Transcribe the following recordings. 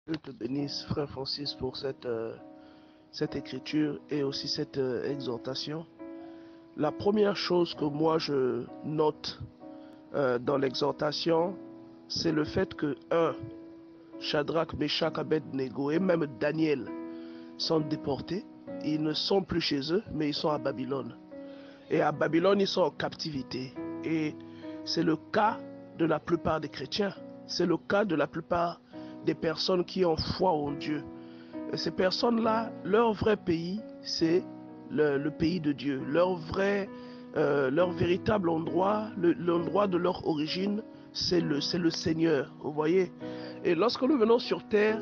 Dieu te bénisse, frère Francis, pour cette écriture et aussi cette exhortation. La première chose que moi je note dans l'exhortation, c'est le fait que, Shadrach, Meshach, Abednego et même Daniel sont déportés. Ils ne sont plus chez eux, mais ils sont à Babylone. Et à Babylone, ils sont en captivité. Et c'est le cas de la plupart des chrétiens. C'est le cas de la plupart des personnes qui ont foi en Dieu. Et ces personnes-là, leur vrai pays, c'est le pays de Dieu. Leur véritable endroit, l'endroit de leur origine, c'est le Seigneur. Vous voyez? Et lorsque nous venons sur terre,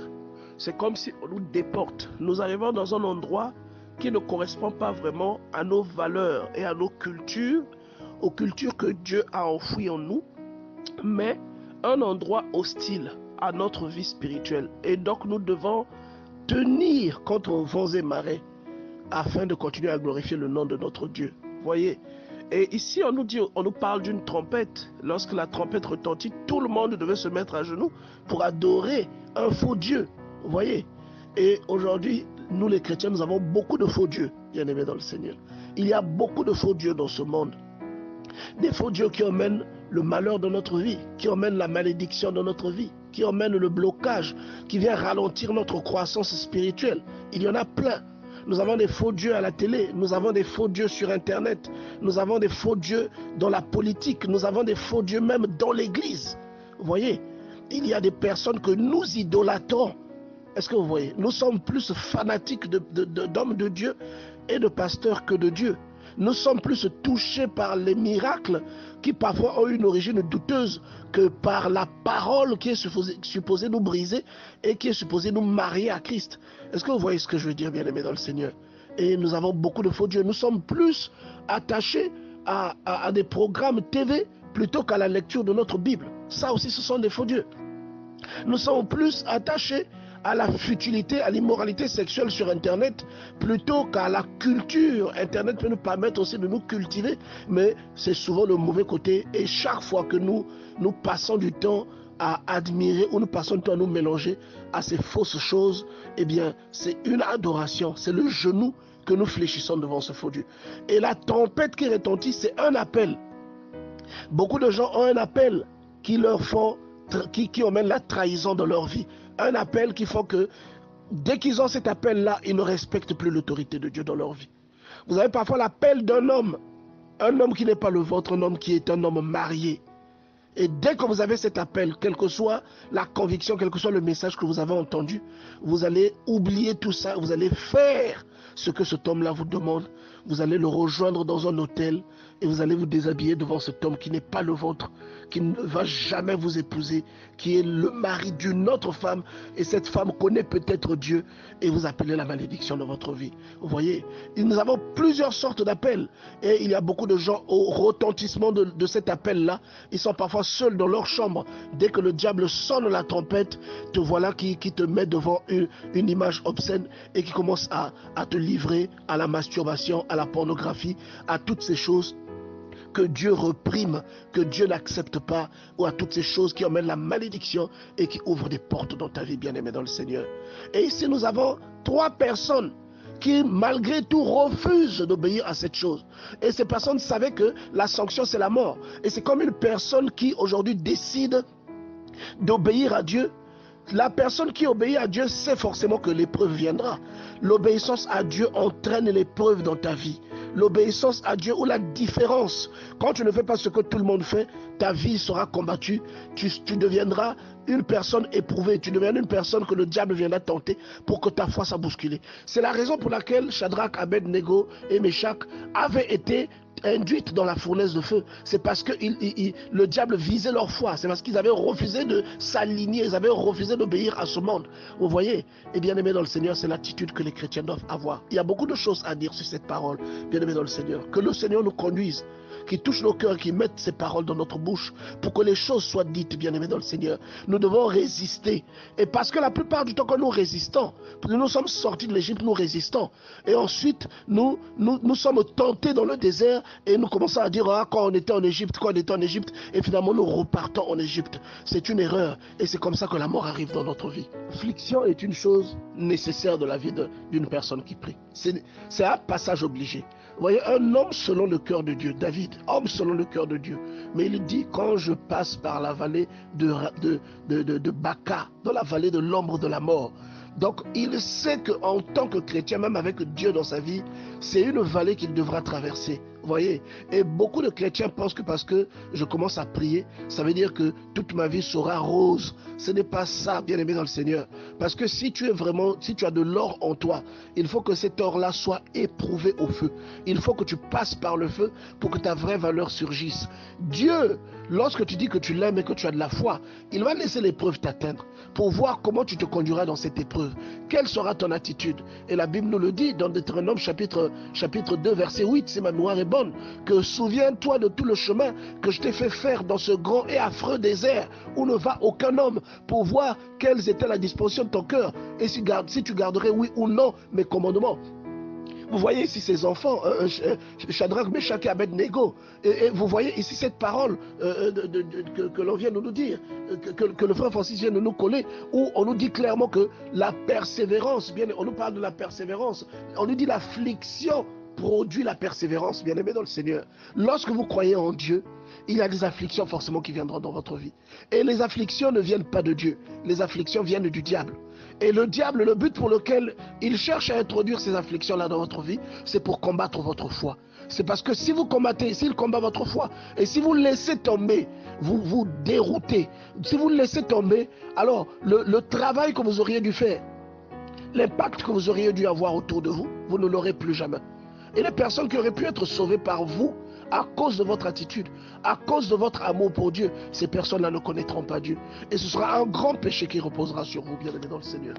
c'est comme si on nous déporte. Nous arrivons dans un endroit qui ne correspond pas vraiment à nos valeurs et à nos cultures, aux cultures que Dieu a enfouies en nous, mais un endroit hostile à notre vie spirituelle. Et donc nous devons tenir contre vents et marées afin de continuer à glorifier le nom de notre Dieu. Voyez. Et ici, on nous parle d'une trompette. Lorsque la trompette retentit, tout le monde devait se mettre à genoux pour adorer un faux Dieu. Vous voyez. Et aujourd'hui, nous les chrétiens, nous avons beaucoup de faux dieux, bien-aimés dans le Seigneur. Il y a beaucoup de faux dieux dans ce monde. Des faux dieux qui emmènent le malheur de notre vie, qui emmènent la malédiction de notre vie, qui emmènent le blocage, qui vient ralentir notre croissance spirituelle. Il y en a plein. Nous avons des faux dieux à la télé, nous avons des faux dieux sur Internet, nous avons des faux dieux dans la politique, nous avons des faux dieux même dans l'église. Vous voyez, il y a des personnes que nous idolâtrons. Est-ce que vous voyez? Nous sommes plus fanatiques d'hommes de Dieu et de pasteurs que de Dieu. Nous sommes plus touchés par les miracles qui parfois ont une origine douteuse que par la parole qui est supposée nous briser et qui est supposée nous marier à Christ. Est-ce que vous voyez ce que je veux dire, bien-aimés dans le Seigneur? Et nous avons beaucoup de faux dieux. Nous sommes plus attachés à des programmes TV plutôt qu'à la lecture de notre Bible. Ça aussi, ce sont des faux dieux. Nous sommes plus attachés à la futilité, à l'immoralité sexuelle sur Internet, plutôt qu'à la culture. Internet peut nous permettre aussi de nous cultiver, mais c'est souvent le mauvais côté. Et chaque fois que nous passons du temps à admirer ou nous passons du temps à nous mélanger à ces fausses choses, eh bien, c'est une adoration, c'est le genou que nous fléchissons devant ce faux Dieu. Et la trompette qui retentit, c'est un appel. Beaucoup de gens ont un appel qui leur font qui emmène la trahison dans leur vie. Un appel qui fait que dès qu'ils ont cet appel-là, ils ne respectent plus l'autorité de Dieu dans leur vie. Vous avez parfois l'appel d'un homme, un homme qui n'est pas le vôtre, un homme qui est un homme marié. Et dès que vous avez cet appel, quelle que soit la conviction, quel que soit le message que vous avez entendu, vous allez oublier tout ça, vous allez faire ce que cet homme-là vous demande. Vous allez le rejoindre dans un hôtel et vous allez vous déshabiller devant cet homme qui n'est pas le vôtre, qui ne va jamais vous épouser, qui est le mari d'une autre femme, et cette femme connaît peut-être Dieu, et vous appelez la malédiction dans votre vie. Vous voyez, nous avons plusieurs sortes d'appels, et il y a beaucoup de gens au retentissement de cet appel-là, ils sont parfois seuls dans leur chambre. Dès que le diable sonne la trompette, te voilà qui te met devant une image obscène et qui commence à te livrer à la masturbation, à la pornographie, à toutes ces choses que Dieu reprime, que Dieu n'accepte pas, ou à toutes ces choses qui emmènent la malédiction et qui ouvrent des portes dans ta vie, bien-aimée dans le Seigneur. Et ici, nous avons 3 personnes qui, malgré tout, refusent d'obéir à cette chose. Et ces personnes savaient que la sanction, c'est la mort. Et c'est comme une personne qui, aujourd'hui, décide d'obéir à Dieu. La personne qui obéit à Dieu sait forcément que l'épreuve viendra. L'obéissance à Dieu entraîne l'épreuve dans ta vie. L'obéissance à Dieu ou la différence. Quand tu ne fais pas ce que tout le monde fait, ta vie sera combattue. Tu deviendras une personne éprouvée. Tu deviendras une personne que le diable viendra tenter pour que ta foi soit bousculée. C'est la raison pour laquelle Shadrach, Abednego et Meshach avaient été induites dans la fournaise de feu. C'est parce que le diable visait leur foi. C'est parce qu'ils avaient refusé de s'aligner. Ils avaient refusé d'obéir à ce monde. Vous voyez? Et bien aimé dans le Seigneur, c'est l'attitude que les chrétiens doivent avoir. Il y a beaucoup de choses à dire sur cette parole, bien aimé dans le Seigneur. Que le Seigneur nous conduise. qui touche nos cœurs, qui mette ces paroles dans notre bouche pour que les choses soient dites, bien-aimés dans le Seigneur. Nous devons résister. Et parce que la plupart du temps, quand nous résistons, nous sommes sortis de l'Égypte, nous résistons. Et ensuite, nous sommes tentés dans le désert et nous commençons à dire, ah, quand on était en Égypte, et finalement nous repartons en Égypte. C'est une erreur. Et c'est comme ça que la mort arrive dans notre vie. L'affliction est une chose nécessaire de la vie d'une personne qui prie. C'est un passage obligé. Vous voyez, un homme selon le cœur de Dieu, David, homme selon le cœur de Dieu. Mais il dit, quand je passe par la vallée de Baca, dans la vallée de l'ombre de la mort. Donc, il sait qu'en tant que chrétien, même avec Dieu dans sa vie, c'est une vallée qu'il devra traverser. Vous voyez? Et beaucoup de chrétiens pensent que parce que je commence à prier, ça veut dire que toute ma vie sera rose. Ce n'est pas ça, bien-aimé dans le Seigneur. Parce que si tu as de l'or en toi, il faut que cet or-là soit éprouvé au feu. Il faut que tu passes par le feu pour que ta vraie valeur surgisse. Dieu, lorsque tu dis que tu l'aimes et que tu as de la foi, il va laisser l'épreuve t'atteindre pour voir comment tu te conduiras dans cette épreuve. Quelle sera ton attitude? Et la Bible nous le dit dans Deutéronome chapitre 2, verset 8, si ma mémoire est bonne, que souviens-toi de tout le chemin que je t'ai fait faire dans ce grand et affreux désert où ne va aucun homme, pour voir quelles étaient la disposition de ton cœur et si tu garderais oui ou non mes commandements. Vous voyez ici ces enfants, Shadrach, Meshach et Abednego. Et vous voyez ici cette parole que l'on vient de nous dire, que le frère Francis vient de nous coller, où on nous dit clairement que la persévérance, bien, on nous parle de la persévérance, on nous dit l'affliction produit la persévérance, bien aimé dans le Seigneur. Lorsque vous croyez en Dieu, il y a des afflictions forcément qui viendront dans votre vie. Et les afflictions ne viennent pas de Dieu, les afflictions viennent du diable. Et le diable, le but pour lequel il cherche à introduire ces afflictions-là dans votre vie, c'est pour combattre votre foi. C'est parce que si vous combattez, s'il combat votre foi, et si vous laissez tomber, vous vous déroutez. Si vous laissez tomber, alors le travail que vous auriez dû faire, l'impact que vous auriez dû avoir autour de vous, vous ne l'aurez plus jamais. Et les personnes qui auraient pu être sauvées par vous, à cause de votre attitude, à cause de votre amour pour Dieu, ces personnes-là ne connaîtront pas Dieu. Et ce sera un grand péché qui reposera sur vous, bien-aimés dans le Seigneur.